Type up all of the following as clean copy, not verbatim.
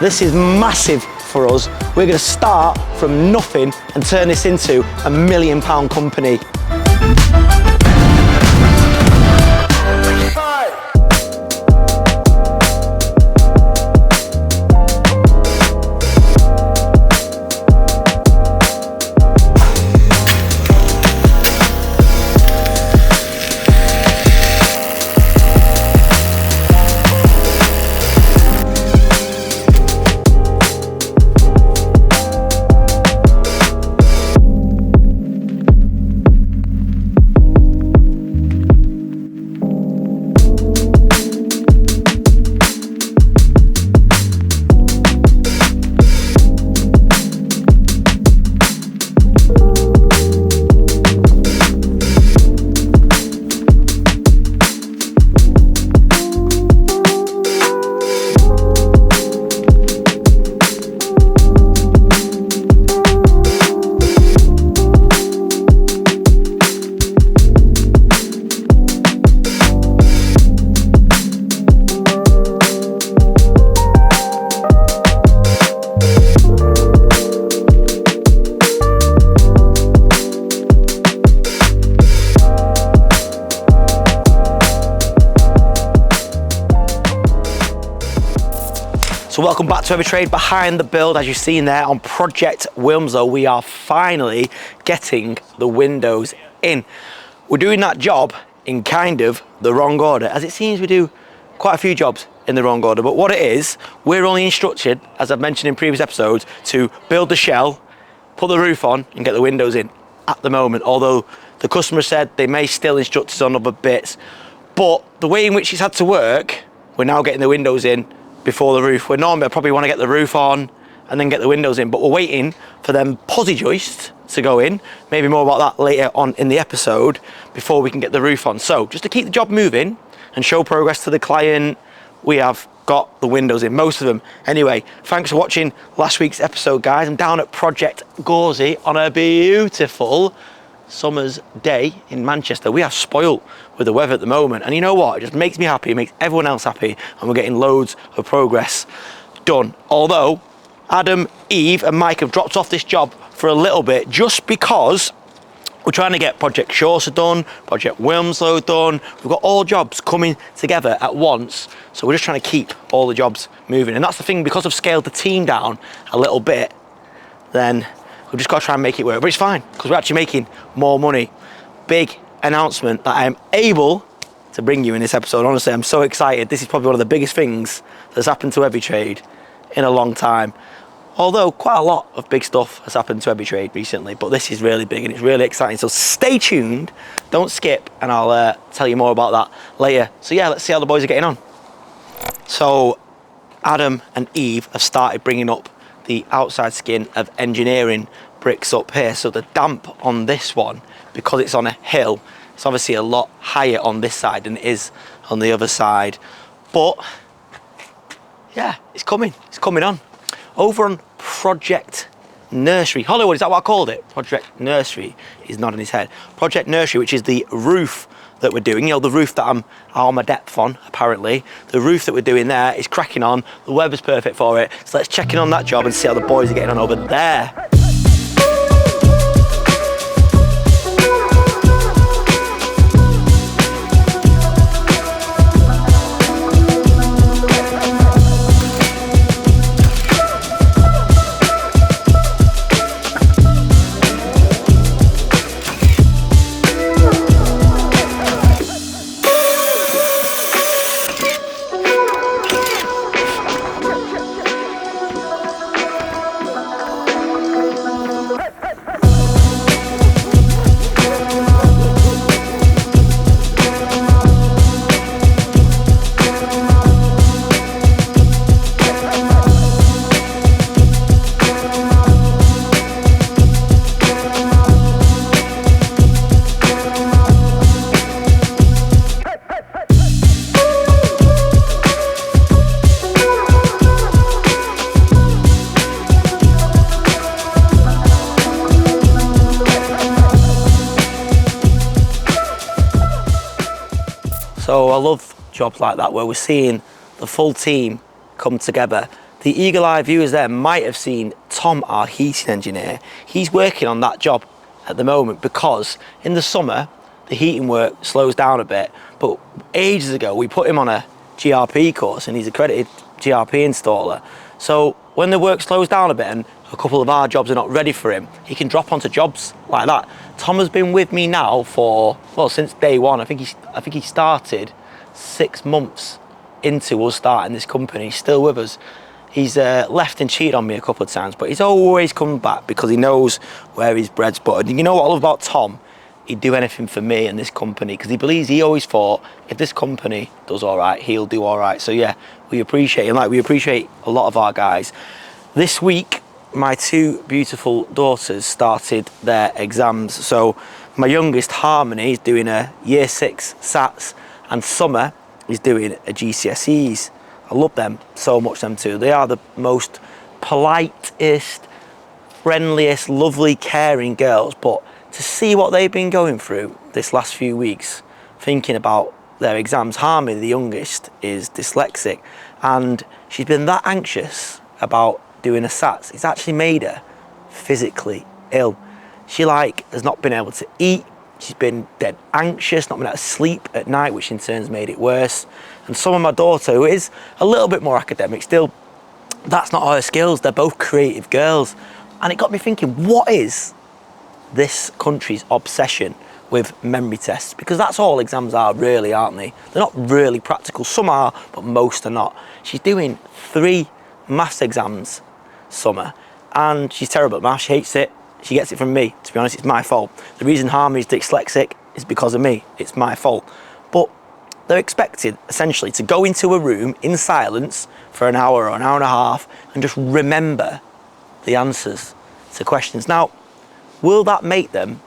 This is massive for us. We're going to start from nothing and turn this into a £1 million company. So welcome back to Every Trade Behind the Build. As you've seen there on Project Wilms, though, we are finally getting the windows in. We're doing that job in kind of the wrong order, as it seems we do quite a few jobs in the wrong order. But what it is, we're only instructed, as I've mentioned in previous episodes, to build the shell, put the roof on and get the windows in at the moment. Although the customer said they may still instruct us on other bits. But the way in which it's had to work, we're now getting the windows in before the roof. Where normally I probably want to get the roof on and then get the windows in, but we're waiting for them posi joists to go in. Maybe more about that later on in the episode before we can get the roof on. So just to keep the job moving and show progress to the client, we have got the windows in, most of them. Anyway, thanks for watching last week's episode, guys. I'm down at Project 𝗕𝗨𝗟𝗓 on a beautiful summer's day in Manchester. We are spoilt with the weather at the moment, and you know what, it just makes me happy, it makes everyone else happy, and we're getting loads of progress done. Although Adam, Eve and Mike have dropped off this job for a little bit just because we're trying to get Project 𝗕𝗨𝗟𝗓 done, Project Wilms done. We've got all jobs coming together at once, so we're just trying to keep all the jobs moving. And that's the thing, because I've scaled the team down a little bit, then we've just got to try and make it work. But it's fine, because we're actually making more money. Big announcement that I am able to bring you in this episode. Honestly, I'm so excited. This is probably one of the biggest things that's happened to Every Trade in a long time. Although quite a lot of big stuff has happened to Every Trade recently, but this is really big and it's really exciting. So stay tuned, don't skip, and I'll tell you more about that later. So yeah, let's see how the boys are getting on. So Adam and Eve have started bringing up the outside skin of engineering bricks up here. So the damp on this one, because it's on a hill, it's obviously a lot higher on this side than it is on the other side. But yeah, it's coming on. Over on Project Nursery, Hollywood, is that what I called it? Project Nursery, he's nodding his head. Project Nursery, which is the roof that we're doing, you know, the roof that I'm on my depth on, apparently. The roof that we're doing there is cracking on, the weather's perfect for it. So let's check in on that job and see how the boys are getting on over there. So I love jobs like that where we're seeing the full team come together the eagle-eyed viewers there might have seen Tom, our heating engineer. He's working on that job at the moment because in the summer, the heating work slows down a bit. But ages ago, we put him on a GRP course and he's accredited GRP installer. So when the work slows down a bit and a couple of our jobs are not ready for him, he can drop onto jobs like that. Tom has been with me now for, well, since day one. I think he started 6 months into us starting this company. He's still with us. He's left and cheated on me a couple of times, but he's always come back because he knows where his bread's buttered. And you know what I love about Tom? He'd do anything for me and this company because he believes, he always thought, if this company does all right, he'll do all right. So yeah, we appreciate him, like we appreciate a lot of our guys. This week, my 2 beautiful daughters started their exams. So my youngest, Harmony, is doing a year 6 SATs, and Summer is doing a GCSEs. I love them so much, them two. They are the most politest, friendliest, lovely, caring girls, but to see what they've been going through this last few weeks, thinking about their exams. Harmony, the youngest, is dyslexic, and she's been that anxious about doing a SATs. It's actually made her physically ill. She has not been able to eat. She's been dead anxious, not been able to sleep at night, which in turn made it worse. And some of my daughter, who is a little bit more academic, still, that's not her skills. They're both creative girls. And it got me thinking, what is this country's obsession with memory tests? Because that's all exams are really, aren't they? They're not really practical. Some are, but most are not. She's doing 3 maths exams, Summer, and she's terrible at maths. She hates it. She gets it from me. To be honest, it's my fault. The reason Harmony's dyslexic is because of me. It's my fault. But they're expected, essentially, to go into a room in silence for an hour or an hour and a half and just remember the answers to questions. Now, will that make them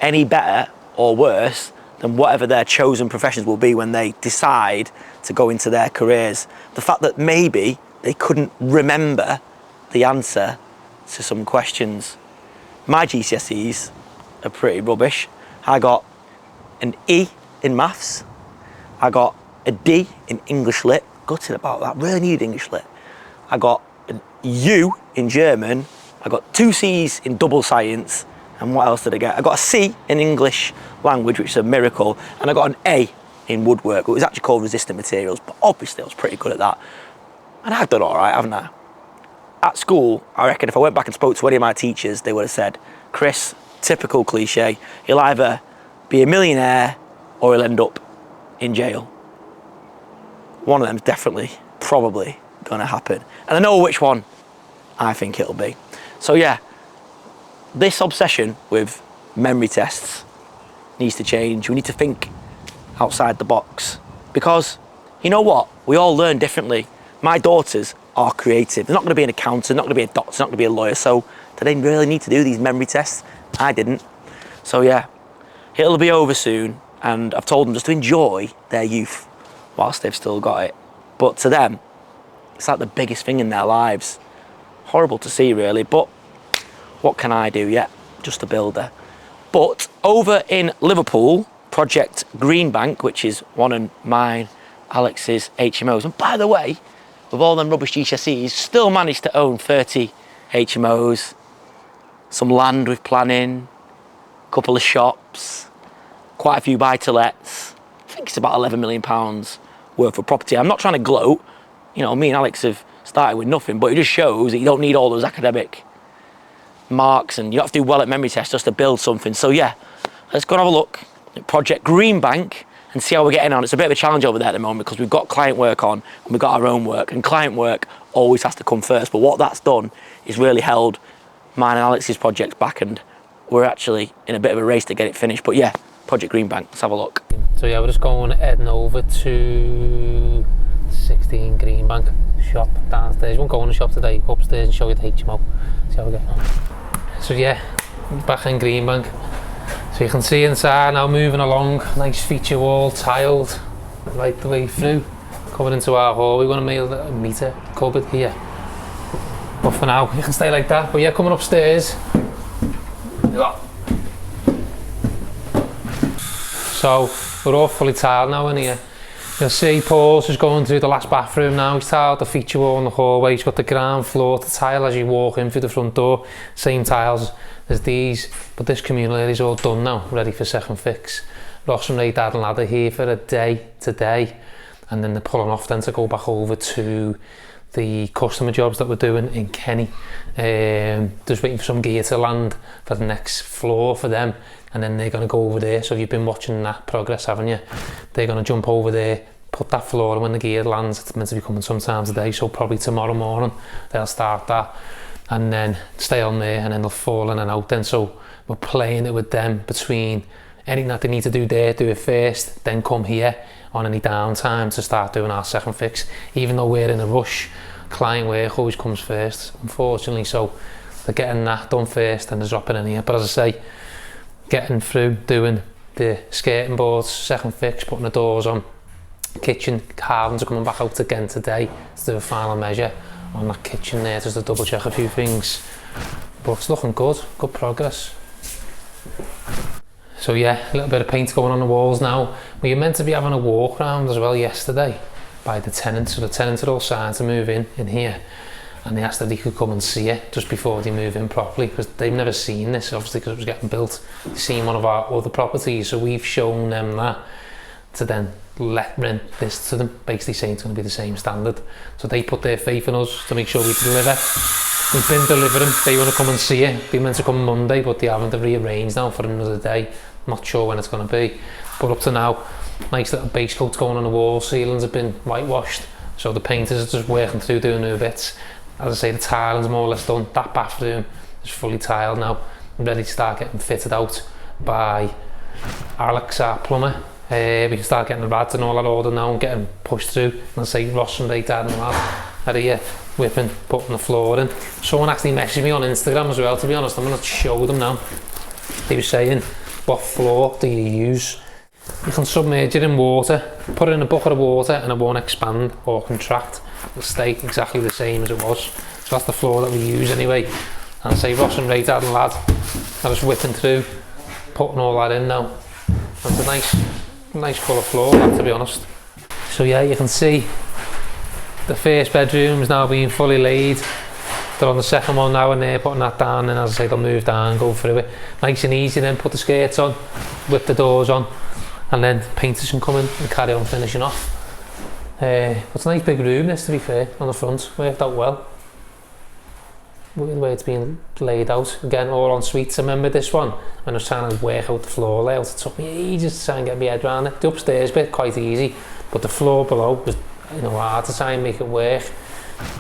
any better or worse than whatever their chosen professions will be when they decide to go into their careers? The fact that maybe they couldn't remember the answer to some questions. My GCSEs are pretty rubbish. I got an E in maths. I got a D in English Lit. Gutted about that, really needed English Lit. I got a U in German. I got 2 C's in double science. And what else did I get? I got a C in English language, which is a miracle. And I got an A in woodwork. It was actually called resistant materials, but obviously I was pretty good at that. And I've done all right, haven't I? At school, I reckon if I went back and spoke to any of my teachers, they would have said, Chris, typical cliche, he'll either be a millionaire or he'll end up in jail. One of them's definitely, probably gonna happen. And I know which one I think it'll be. So yeah, this obsession with memory tests needs to change. We need to think outside the box because you know what? We all learn differently. My daughters are creative. They're not going to be an accountant, not going to be a doctor, not going to be a lawyer. So do they really need to do these memory tests? I didn't. So yeah, it'll be over soon. And I've told them just to enjoy their youth whilst they've still got it. But to them, it's like the biggest thing in their lives. Horrible to see, really. But what can I do? Yeah, just a builder. But over in Liverpool, Project Greenbank, which is one of mine, Alex's HMOs. And by the way, with all them rubbish GCSEs, still managed to own 30 HMOs, some land with planning, a couple of shops, quite a few buy-to-lets. I think it's about £11 million worth of property. I'm not trying to gloat. You know, me and Alex have started with nothing, but it just shows that you don't need all those academic marks and you don't have to do well at memory tests just to build something. So yeah, let's go and have a look at Project Greenbank and see how we're getting on. It's a bit of a challenge over there at the moment because we've got client work on and we've got our own work, and client work always has to come first. But what that's done is really held mine and Alex's projects back, and we're actually in a bit of a race to get it finished. But yeah, Project Greenbank, let's have a look. So yeah, we're just heading over to 16 Greenbank shop downstairs. We won't go in the shop today, go upstairs and show you the HMO. See how we get on. So yeah, back in Greenbank. So you can see inside now, moving along, nice feature wall, tiled right the way through. Coming into our hall, we want to make a meter cupboard here. But for now, you can stay like that. But yeah, coming upstairs. So we're all fully tiled now in here. You'll see Paul's just going through the last bathroom now. He's tiled the feature wall in the hallway. He's got the ground floor to tile as you walk in through the front door. Same tiles as these, but this communal area is all done now, ready for second fix. Ross and 𝗕𝗨𝗚𝗟𝗓 are here for a day today, and then they're pulling off then to go back over to the customer jobs that we're doing in Kenny. Just waiting for some gear to land for the next floor for them, and then they're going to go over there. So if you've been watching that progress, haven't you? They're going to jump over there, put that floor, and when the gear lands, it's meant to be coming sometime today, so probably tomorrow morning they'll start that, and then stay on there, and then they'll fall in and out then. So we're playing it with them between anything that they need to do there, do it first, then come here on any downtime to start doing our second fix. Even though we're in a rush, client work always comes first, unfortunately, so they're getting that done first and they're dropping in here. But as I say, getting through doing the skirting boards, second fix, putting the doors on, kitchen carvings are coming back out again today to do a final measure on that kitchen there, just to double check a few things, but it's looking good progress. So yeah, a little bit of paint going on the walls now. We were meant to be having a walk round as well yesterday by the tenants, so the tenants are all signed to move in here, and they asked if they could come and see it just before they move in properly, because they've never seen this, obviously, because it was getting built. They've seen one of our other properties, so we've shown them that to then rent this to them, basically saying it's going to be the same standard. So they put their faith in us to make sure we deliver. We've been delivering. They want to come and see it. They meant to come Monday, but they haven't rearranged now for another day. Not sure when it's going to be, but up to now, nice little base coats going on the wall. Ceilings have been whitewashed, so the painters are just working through doing new bits. As I say, the tiling's more or less done. That bathroom is fully tiled now, ready to start getting fitted out by Alex, our plumber. We can start getting the rads and all that order now and getting pushed through. And I say Ross and 𝗕𝗨𝗚𝗟𝗓 are here whipping, putting the floor in. Someone actually messaged me on Instagram as well, to be honest. I'm going to show them now. They were saying, what floor do you use? You can submerge it in water, put it in a bucket of water, and it won't expand or contract. It'll stay exactly the same as it was. So that's the floor that we use anyway. And say Ross and 𝗕𝗨𝗚𝗟𝗓𝗓 are just whipping through, putting all that in now. And it's a nice colour floor, to be honest. So yeah, you can see the first bedroom is now being fully laid. They're on the second one now, and they're putting that down, and as I say, they'll move down, go through it. Nice and easy, then put the skirts on, whip the doors on, and then painters can come in and carry on finishing off. It's a nice big room, this, to be fair, on the front. Worked out well. The way it's been laid out. Again, all en suites. I remember this one, when I was trying to work out the floor layout, it took me ages to try and get my head around it. The upstairs bit, quite easy, but the floor below was, hard to try and make it work.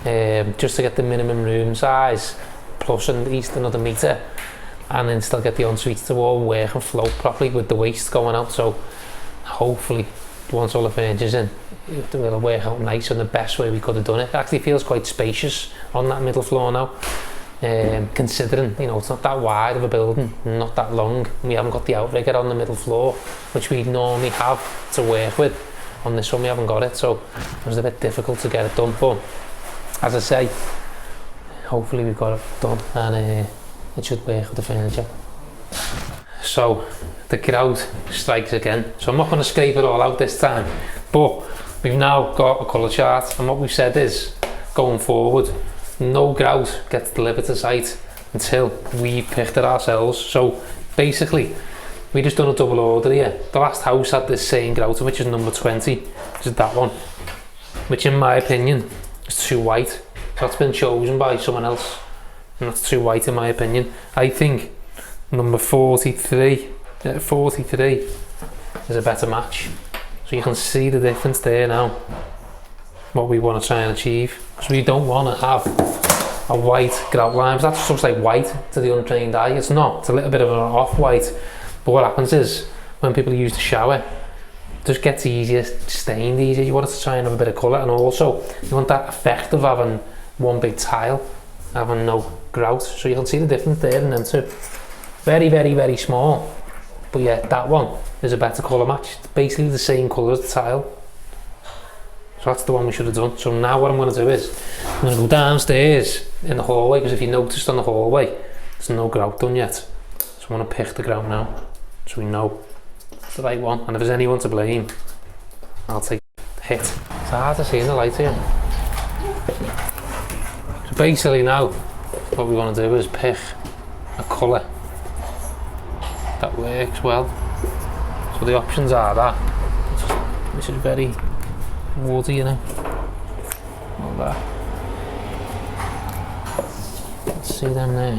Just to get the minimum room size, plus at least another metre, and then still get the en-suites to all work and float properly with the waste going out. So hopefully, once all the furniture's in, it'll work out nice in the best way we could have done it. It actually feels quite spacious on that middle floor now, considering it's not that wide of a building, not that long. We haven't got the outrigger on the middle floor, which we normally have to work with. On this one we haven't got it, so it was a bit difficult to get it done, but as I say, hopefully we've got it done, and it should work with the furniture. So the grout strikes again, so I'm not going to scrape it all out this time, but we've now got a colour chart, and what we've said is, going forward, no grout gets delivered to site until we've picked it ourselves. So basically, we just done a double order here. The last house had this same grout, which is number 20, which is that one, which in my opinion is too white. So that's been chosen by someone else, and that's too white in my opinion. I think number 43 is a better match. So you can see the difference there now, what we want to try and achieve. Because we don't want to have a white grout line, because that just looks like white to the untrained eye. It's not, it's a little bit of an off-white. But what happens is, when people use the shower, it just gets easier, stained easier. You want it to try and have a bit of colour, and also you want that effect of having one big tile, having no grout. So you can see the difference there in them two. Very, very, very small. But yeah, that one is a better colour match. It's basically the same colour as the tile. So that's the one we should have done. So now what I'm going to do is, I'm going to go downstairs in the hallway, because if you noticed on the hallway, there's no grout done yet. So I'm going to pick the grout now, so we know it's the right one. And if there's anyone to blame, I'll take pit. It's hard to see in the light here. So basically now, what we want to do is pick a colour that works well. So the options are that, which is very woody, you know, all that. Let's see them there.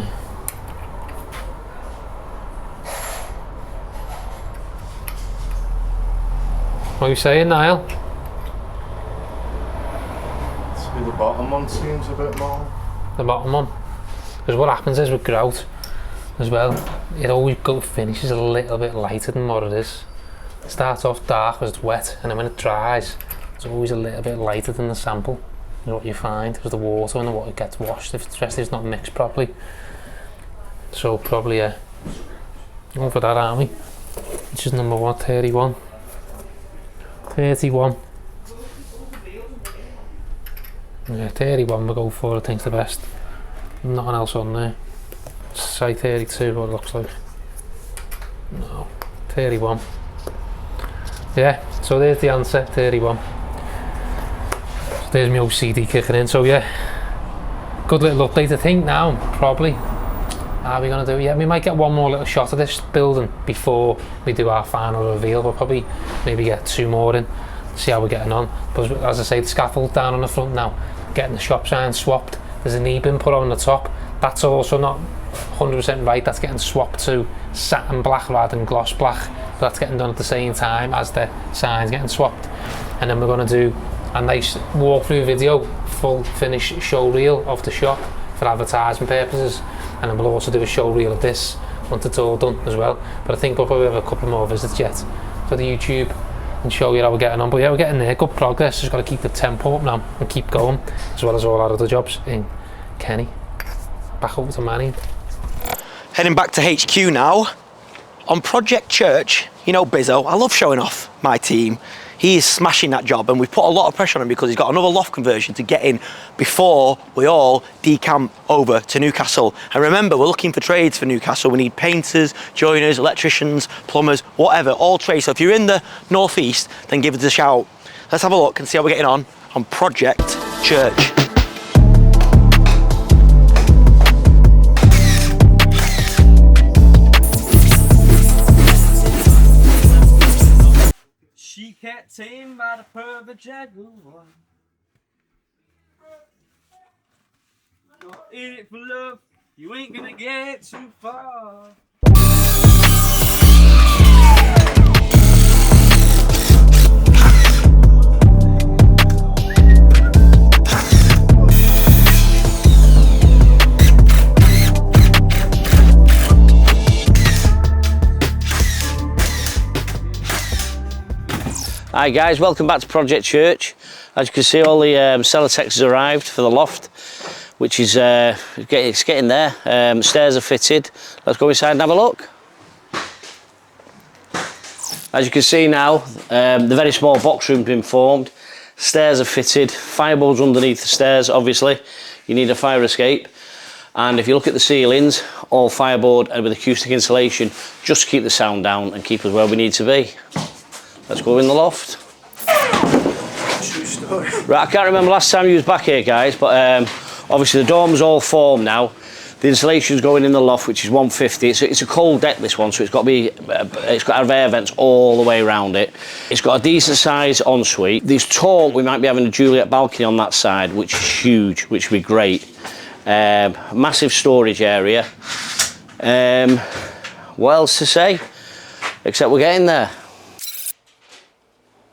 What are you saying, Niall? See, the bottom one seems a bit more. The bottom one? Because what happens is with grout as well, it always finishes a little bit lighter than what it is. It starts off dark because it's wet, and then when it dries, it's always a little bit lighter than the sample. Is what you find, because the water and the water gets washed, especially if it's not mixed properly. So probably, going for that, aren't we? Which is number what, 31? 31. Yeah, 31 we'll go for, I think's the best. Nothing else on there. Say 32, what it looks like. No, 31. Yeah, so there's the answer, 31. So there's my OCD kicking in, so yeah. Good little update, I think now, probably. Are we gonna do? Yeah, we might get one more little shot of this building before we do our final reveal. We'll probably maybe get 2 more in, see how we're getting on. But as I say, the scaffold's down on the front now, getting the shop sign swapped. There's a knee bin put on the top. That's also not 100% right. That's getting swapped to satin black rather than gloss black. But that's getting done at the same time as the sign's getting swapped. And then we're gonna do a nice walkthrough video, full finish show reel of the shop for advertising purposes. And then we'll also do a show reel of this once it's all done as well. But I think we'll probably have a couple more visits yet for the YouTube and show you how we're getting on. But yeah, we're getting there, good progress. Just got to keep the tempo up now and keep going, as well as all our other jobs in Kenny. Back over to Manny. Heading back to HQ now. On Project Church, you know Bizzo, I love showing off my team. He is smashing that job, and we've put a lot of pressure on him because he's got another loft conversion to get in before we all decamp over to Newcastle. And remember, we're looking for trades for Newcastle. We need painters, joiners, electricians, plumbers, whatever, all trades. So if you're in the northeast, then give us a shout. Let's have a look and see how we're getting on Project Church. She can't tame by the Project Jaguar. You're in it for love, you ain't gonna get too far. Hi guys, welcome back to Project Church. As you can see, all the 𝗕𝗨𝗃𝗔𝗧 has arrived for the loft, which is it's getting there. Stairs are fitted. Let's go inside and have a look. As you can see now, the very small box room's been formed. Stairs are fitted. Fireboards underneath the stairs. Obviously, you need a fire escape. And if you look at the ceilings, all fireboard and with acoustic insulation, just to keep the sound down and keep us where we need to be. Let's go in the loft. Right, I can't remember last time you was back here, guys, but obviously the dorm's all formed now. The insulation's going in the loft, which is 150. It's a cold deck, this one, so it's got to be. It's got to have air vents all the way around it. It's got a decent size ensuite. This talk, we might be having a Juliet balcony on that side, which is huge, which would be great. Massive storage area. What else to say? Except we're getting there.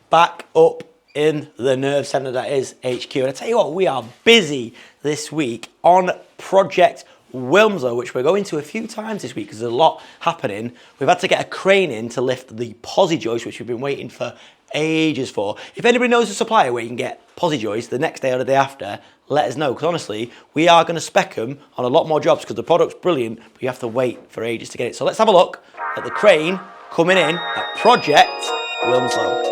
Back up in the nerve centre that is HQ. And I tell you what, we are busy this week on Project Wilms, which we're going to a few times this week because there's a lot happening. We've had to get a crane in to lift the posi joist, which we've been waiting for ages for. If anybody knows a supplier where you can get posi joists the next day or the day after, let us know, because honestly, we are going to spec them on a lot more jobs because the product's brilliant, but you have to wait for ages to get it. So let's have a look at the crane coming in at Project Wilms.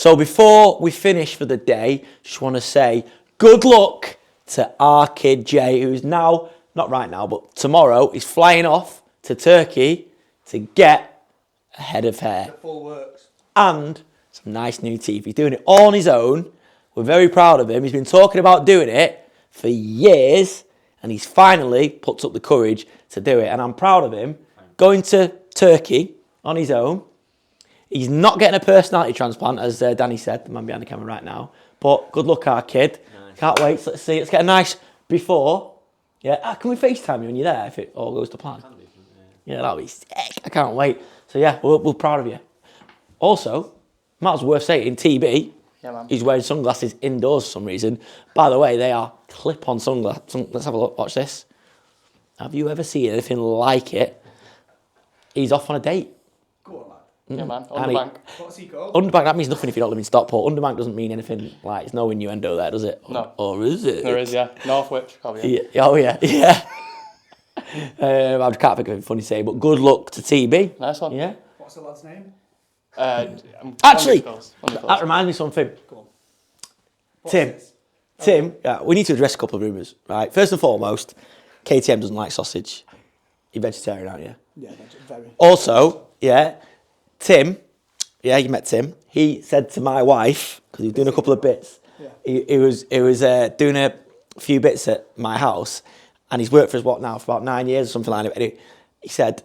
So before we finish for the day, just want to say good luck to 𝗕𝗨𝗃𝗔𝗧, who's now, not right now, but tomorrow, is flying off to Turkey to get a head of hair. The full works. And some nice new teeth. He's doing it all on his own. We're very proud of him. He's been talking about doing it for years, and he's finally put up the courage to do it. And I'm proud of him. Going to Turkey on his own. He's not getting a personality transplant, as Danny said, the man behind the camera right now. But good luck, our kid. Nice. Can't wait. So let's see. Let's get a nice before. Yeah. Can we FaceTime you when you're there if it all goes to plan? Yeah, that'll be sick. I can't wait. So yeah, we're proud of you. Also, might as well worth saying, TB, he's wearing sunglasses indoors for some reason. By the way, they are clip-on sunglasses. Let's have a look. Watch this. Have you ever seen anything like it? He's off on a date. Go on, lad. Yeah, man. Underbank. What's he called? Underbank, that means nothing if you don't live in Stockport. Underbank doesn't mean anything, like, it's no innuendo there, does it? No. Or is it? There is, yeah. Northwich, probably. Yeah. Oh, yeah. Yeah. I can't think of anything funny to say, but good luck to TB. Nice one. Yeah. What's the lad's name? Actually, Undisclosed. that reminds me of something. Go on. Tim, yeah, we need to address a couple of rumours, right? First and foremost, KTM doesn't like sausage. You're vegetarian, aren't you? Yeah, very. Also, yeah, Tim, yeah, you met Tim. He said to my wife, because he was doing a couple of bits, he was doing a few bits at my house, and he's worked for us, for about 9 years or something like that. Anyway, he said,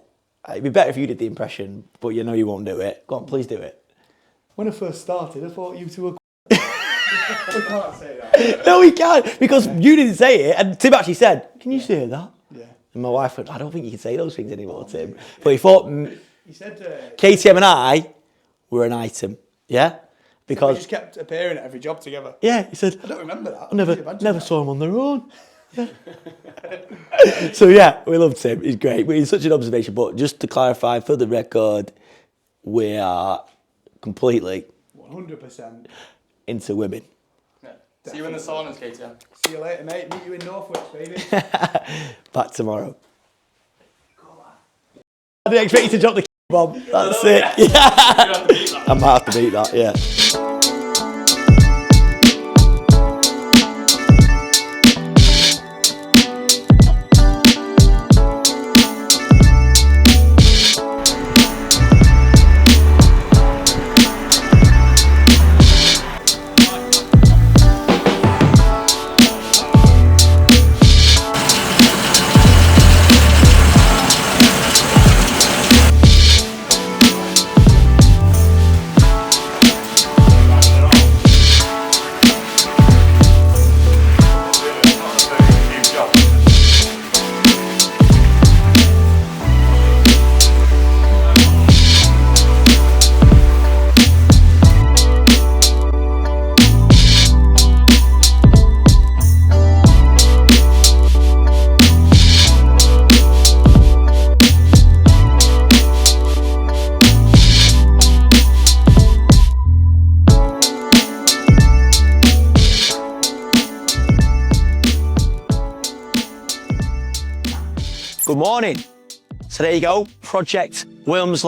it'd be better if you did the impression, but you know you won't do it. Go on, please do it. When I first started, I thought you two were. We can't say that. No, we can't, because you didn't say it, and Tim actually said, can you say that? Yeah. And my wife went, I don't think you can say those things anymore, Tim. But he thought He said. KTM and I were an item, yeah? We Because, just kept appearing at every job together. yeah, he said, I don't remember that. I never saw him on their own. Yeah. So yeah, we loved him. He's great. But he's such an observation. But just to clarify, for the record, we are completely 100%. into women. Yeah. See you in the saunas, KTM. See you later, mate. Meet you in Northwich, baby. Back tomorrow. I didn't expect you to drop the bomb. That's it. Yeah. I might have to beat that. Yeah. Good morning. So there you go, Project Wilms.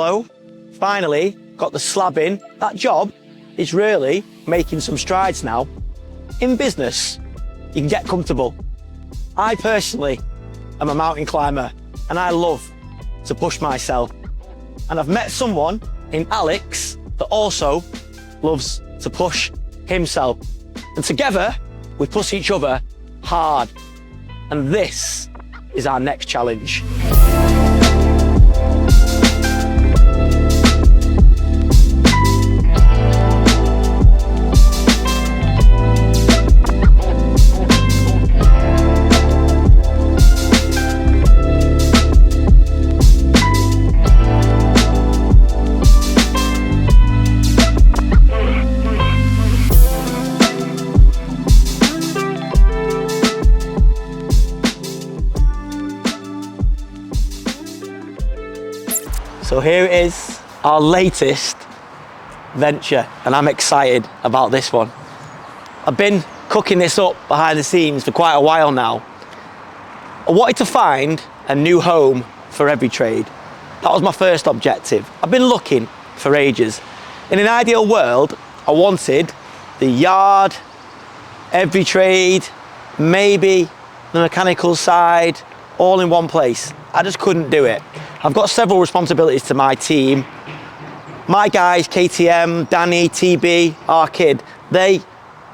Finally got the slab in. That job is really making some strides now. In business, you can get comfortable. I personally am a mountain climber and I love to push myself. And I've met someone in Alex that also loves to push himself. And together, we push each other hard. And this is our next challenge. So here it is, our latest venture, and I'm excited about this one. I've been cooking this up behind the scenes for quite a while now. I wanted to find a new home for every trade. That was my first objective. I've been looking for ages. In an ideal world, I wanted the yard, every trade, maybe the mechanical side, all in one place. I just couldn't do it. I've got several responsibilities to my team. My guys, KTM, Danny, TB, our kid, they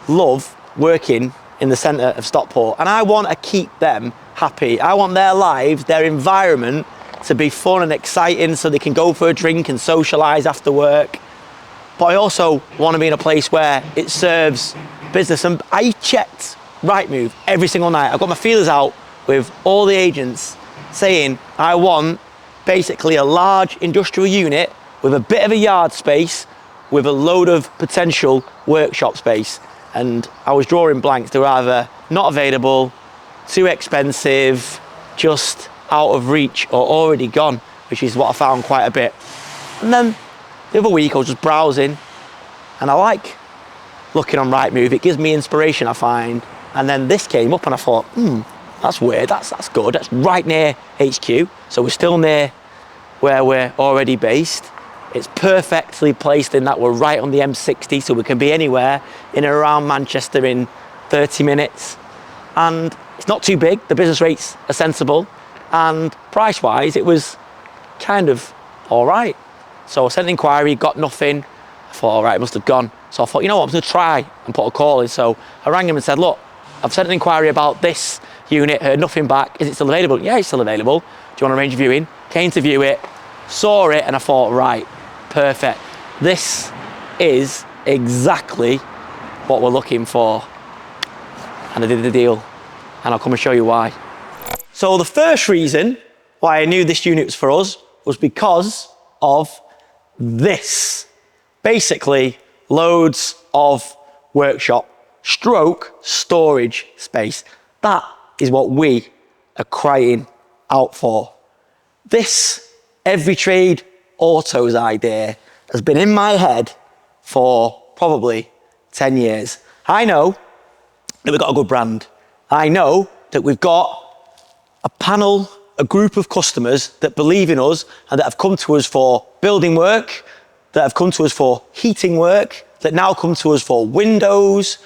love working in the centre of Stockport, and I want to keep them happy. I want their lives, their environment to be fun and exciting so they can go for a drink and socialise after work. But I also want to be in a place where it serves business. And I checked Rightmove every single night. I've got my feelers out with all the agents saying I want basically a large industrial unit with a bit of a yard space with a load of potential workshop space. And I was drawing blanks. They were either not available, too expensive, just out of reach, or already gone, which is what I found quite a bit. And then the other week I was just browsing, and I like looking on Rightmove. It gives me inspiration, I find. And then this came up and I thought, that's weird, that's good. That's right near HQ. So we're still near where we're already based. It's perfectly placed in that we're right on the M60, so we can be anywhere in and around Manchester in 30 minutes. And it's not too big, the business rates are sensible, and price-wise, it was kind of all right. So I sent an inquiry, got nothing. I thought, all right, it must have gone. So I thought, you know what, I'm gonna try and put a call in. So I rang him and said, look, I've sent an inquiry about this unit, heard nothing back. Is it still available? Yeah, it's still available. Do you want to arrange a viewing? Came to view it, saw it, and I thought, right, perfect. This is exactly what we're looking for. And I did the deal, and I'll come and show you why. So the first reason why I knew this unit was for us was because of this. Basically, loads of workshop stroke storage space. That is what we are crying out for. This every trade autos idea has been in my head for probably 10 years. I know that we've got a good brand. I know that we've got a panel, a group of customers that believe in us and that have come to us for building work, that have come to us for heating work, that now come to us for windows,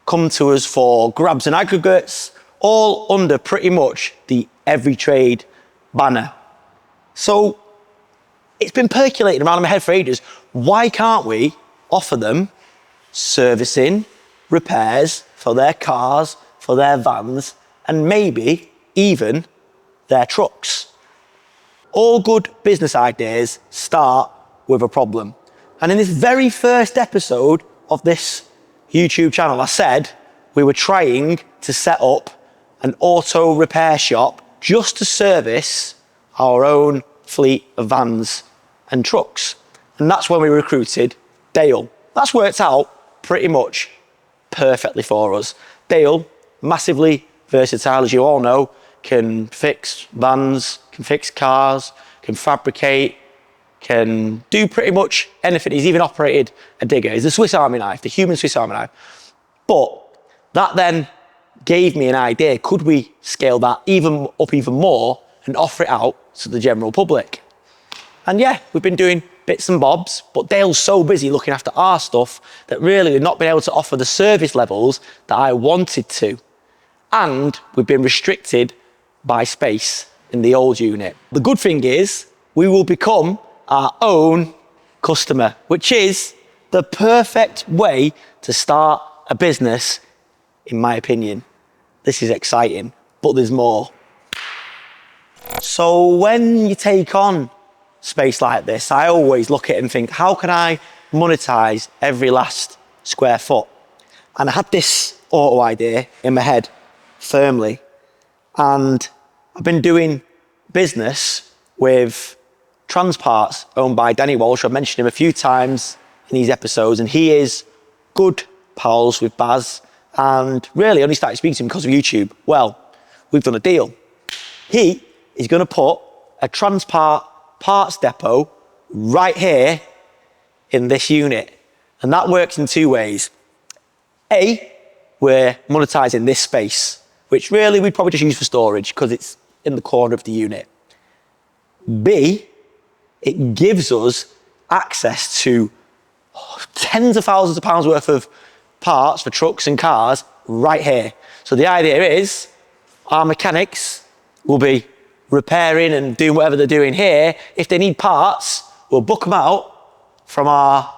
come to us for grabs and aggregates, all under pretty much the every trade banner. So it's been percolating around in my head for ages. Why can't we offer them servicing, repairs for their cars, for their vans, and maybe even their trucks? All good business ideas start with a problem. And in this very first episode of this YouTube channel, I said we were trying to set up an auto repair shop just to service our own fleet of vans and trucks. And that's when we recruited Dale. That's worked out pretty much perfectly for us. Dale, massively versatile, as you all know, can fix vans, can fix cars, can fabricate, can do pretty much anything. He's even operated a digger. He's the Swiss Army knife, the human Swiss Army knife. But that then gave me an idea. Could we scale that even more and offer it out to the general public? And yeah, we've been doing bits and bobs, but Dale's so busy looking after our stuff that really we've not been able to offer the service levels that I wanted to. And we've been restricted by space in the old unit. The good thing is we will become our own customer, which is the perfect way to start a business, in my opinion. This is exciting, but there's more. So when you take on space like this, I always look at it and think, how can I monetize every last square foot? And I had this auto idea in my head firmly. And I've been doing business with Transparts owned by Danny Walsh. I've mentioned him a few times in these episodes, and he is good pals with Baz, and really only started speaking to him because of YouTube. Well, we've done a deal. He is going to put a Transpart parts depot right here in this unit, and that works in two ways. A, we're monetizing this space, which really we'd probably just use for storage because it's in the corner of the unit. B, it gives us access to tens of thousands of pounds worth of parts for trucks and cars right here. So the idea is our mechanics will be repairing and doing whatever they're doing here. If they need parts, we'll book them out from our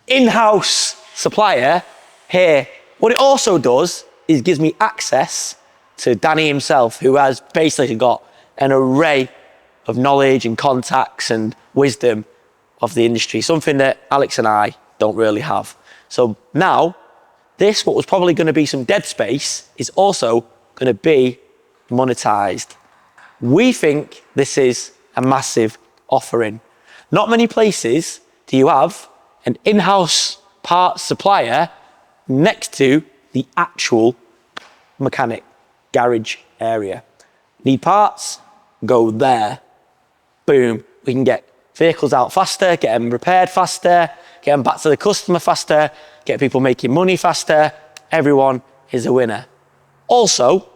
in-house supplier here. What it also does is gives me access to Danny himself, who has basically got an array of knowledge and contacts and wisdom of the industry, something that Alex and I don't really have. So now, this, what was probably going to be some dead space, is also going to be monetized. We think this is a massive offering. Not many places do you have an in-house parts supplier next to the actual mechanic garage area. Need parts? Go there. Boom. We can get vehicles out faster, get them repaired faster, get them back to the customer faster, get people making money faster. Everyone is a winner. Also,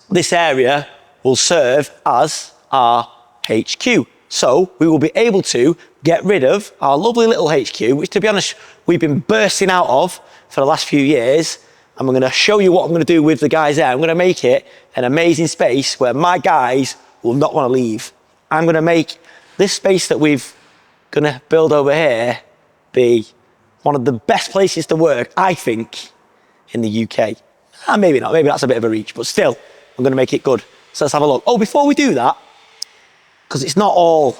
this area will serve as our HQ. So we will be able to get rid of our lovely little HQ, which, to be honest, we've been bursting out of for the last few years. And we're going to show you what I'm going to do with the guys there. I'm going to make it an amazing space where my guys will not want to leave. I'm going to make this space that we've going to build over here be one of the best places to work, I think, in the UK. Maybe not, maybe that's a bit of a reach, but still, I'm going to make it good. So let's have a look. Oh, before we do that, because it's not all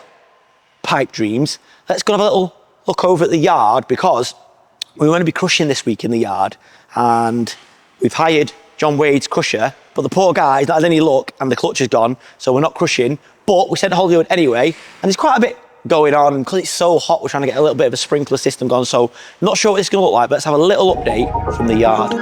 pipe dreams, let's go have a little look over at the yard, because we're going to be crushing this week in the yard, and we've hired John Wade's crusher, but the poor guy's not had any luck and the clutch is gone, so we're not crushing, but we sent Hollywood anyway, and there's quite a bit going on, and because it's so hot, we're trying to get a little bit of a sprinkler system going, so not sure what this is going to look like, but let's have a little update from the yard.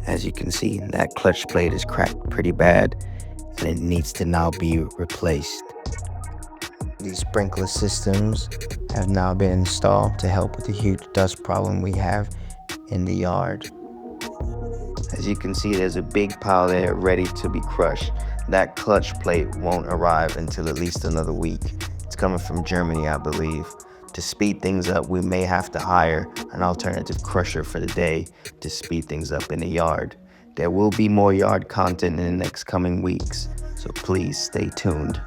As you can see, that clutch plate is cracked pretty bad and it needs to now be replaced. These sprinkler systems have now been installed to help with the huge dust problem we have in the yard. As you can see, there's a big pile there ready to be crushed. That clutch plate won't arrive until at least another week. It's coming from Germany, I believe. To speed things up, we may have to hire an alternative crusher for the day to speed things up in the yard. There will be more yard content in the next coming weeks, so please stay tuned.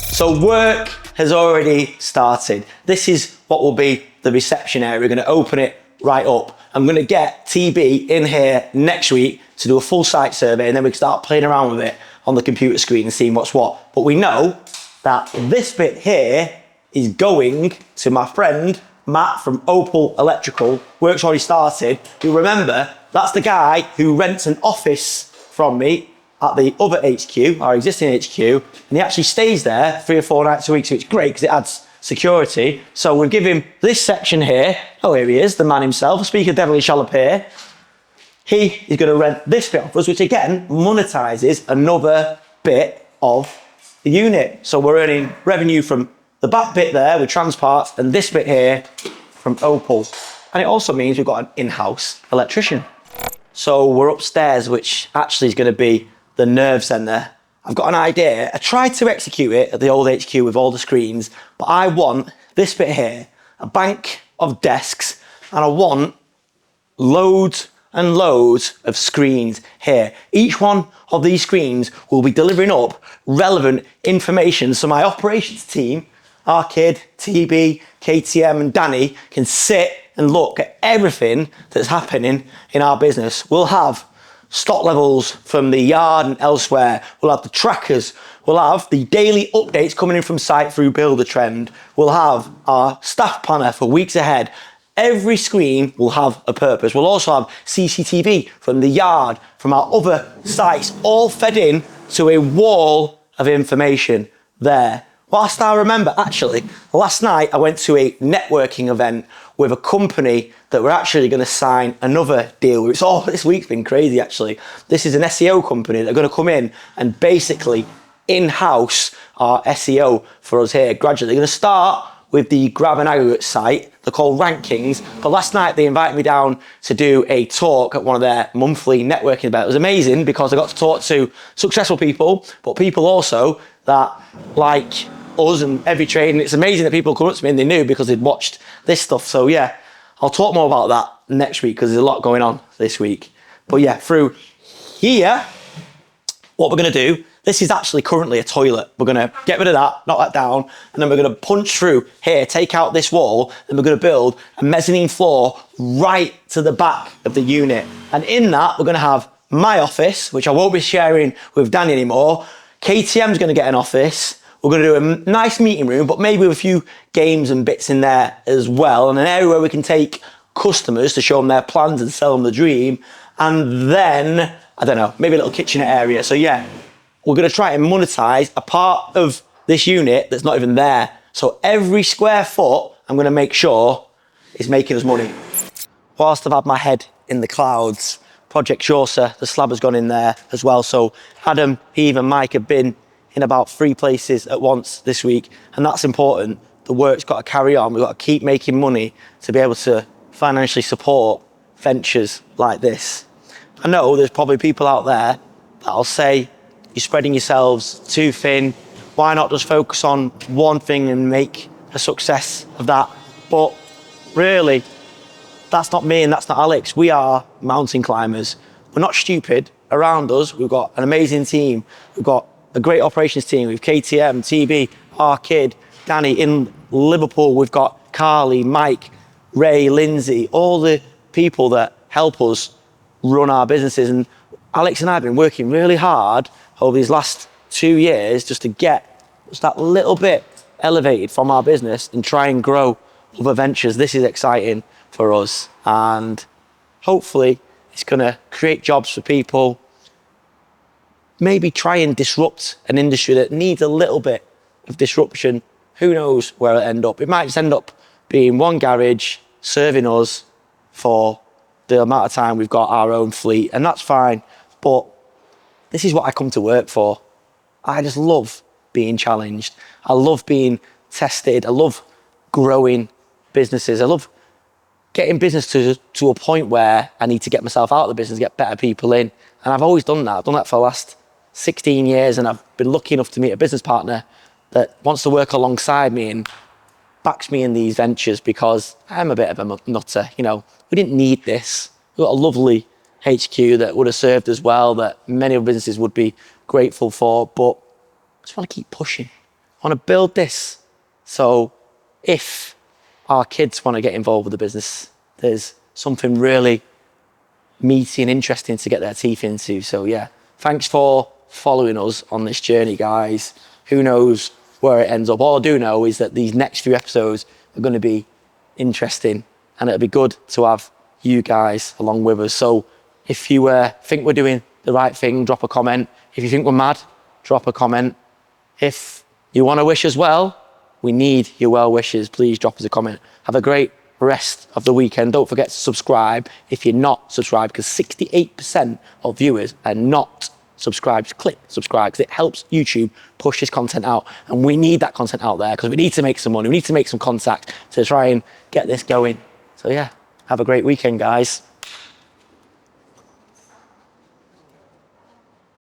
So work has already started. This is what will be the reception area. We're going to open it right up. I'm going to get TB in here next week to do a full site survey, and then we can start playing around with it on the computer screen and seeing what's what. But we know that this bit here is going to my friend Matt from Opal Electrical. Work's already started. You remember, that's the guy who rents an office from me at the other HQ, our existing HQ, and he actually stays there 3 or 4 nights a week, so it's great because it adds security. So we'll give him this section here. Oh, here he is, the man himself. Speaking of devilish shall appear, he is going to rent this bit off us, which again monetizes another bit of the unit. So we're earning revenue from the back bit there with Transparts and this bit here from Opal. And it also means we've got an in-house electrician. So we're upstairs, which actually is going to be the nerve center. I've got an idea. I tried to execute it at the old HQ with all the screens, but I want this bit here, a bank of desks, and I want loads and loads of screens here. Each one of these screens will be delivering up relevant information so my operations team, our kid, TB, KTM and Danny can sit and look at everything that's happening in our business. We'll have stock levels from the yard and elsewhere. We'll have the trackers. We'll have the daily updates coming in from site through Builder Trend. We'll have our staff planner for weeks ahead. Every screen will have a purpose. We'll also have CCTV from the yard, from our other sites, all fed in to a wall of information there. Whilst I remember, actually, last night I went to a networking event with a company that we're actually going to sign another deal with. This week's been crazy, actually. This is an SEO company. They're going to come in and basically in-house our SEO for us here gradually. They're going to start with the grab and aggregate site. They're called Rankings. But last night they invited me down to do a talk at one of their monthly networking events. It was amazing because I got to talk to successful people, but people also that like us and every trade. And it's amazing that people come up to me and they knew because they'd watched this stuff. So yeah, I'll talk more about that next week because there's a lot going on this week. But yeah, through here, what we're going to do, this is actually currently a toilet. We're going to get rid of that, knock that down, and then we're going to punch through here, take out this wall, and we're going to build a mezzanine floor right to the back of the unit. And in that, we're going to have my office, which I won't be sharing with Danny anymore. KTM's going to get an office. We're going to do a nice meeting room, but maybe with a few games and bits in there as well, and an area where we can take customers to show them their plans and sell them the dream. And then, I don't know, maybe a little kitchenette area. So yeah, we're going to try and monetize a part of this unit that's not even there. So every square foot, I'm going to make sure is making us money. Whilst I've had my head in the clouds, Project 𝗕𝗨𝗟𝗓, the slab has gone in there as well. So Adam, Eve and Mike have been in about 3 places at once this week. And that's important. The work's got to carry on. We've got to keep making money to be able to financially support ventures like this. I know there's probably people out there that'll say, you're spreading yourselves too thin. Why not just focus on one thing and make a success of that? But really, that's not me and that's not Alex. We are mountain climbers. We're not stupid. Around us, we've got an amazing team. We've got a great operations team. We've KTM, TB, our kid, Danny. In Liverpool, we've got Carly, Mike, Ray, Lindsay, all the people that help us run our businesses. And Alex and I have been working really hard over these last 2 years just to get just that little bit elevated from our business and try and grow other ventures. This is exciting for us, and hopefully it's going to create jobs for people, maybe try and disrupt an industry that needs a little bit of disruption. Who knows where it'll end up. It might just end up being one garage serving us for the amount of time we've got our own fleet, and that's fine. But this is what I come to work for. I just love being challenged. I love being tested. I love growing businesses. I love getting business to a point where I need to get myself out of the business, get better people in. And I've always done that. I've done that for the last 16 years, and I've been lucky enough to meet a business partner that wants to work alongside me and backs me in these ventures because I'm a bit of a nutter. You know, we didn't need this. We've got a lovely HQ that would have served as well, that many other businesses would be grateful for, but I just want to keep pushing. I want to build this. So if our kids want to get involved with the business, there's something really meaty and interesting to get their teeth into. So yeah, thanks for following us on this journey, guys. Who knows where it ends up? All I do know is that these next few episodes are going to be interesting, and it'll be good to have you guys along with us. So if you think we're doing the right thing, drop a comment. If you think we're mad, drop a comment. If you want to wish us well, we need your well wishes. Please drop us a comment. Have a great rest of the weekend. Don't forget to subscribe if you're not subscribed, because 68% of viewers are not subscribed. Just click subscribe because it helps YouTube push this content out. And we need that content out there because we need to make some money. We need to make some contact to try and get this going. So yeah, have a great weekend, guys.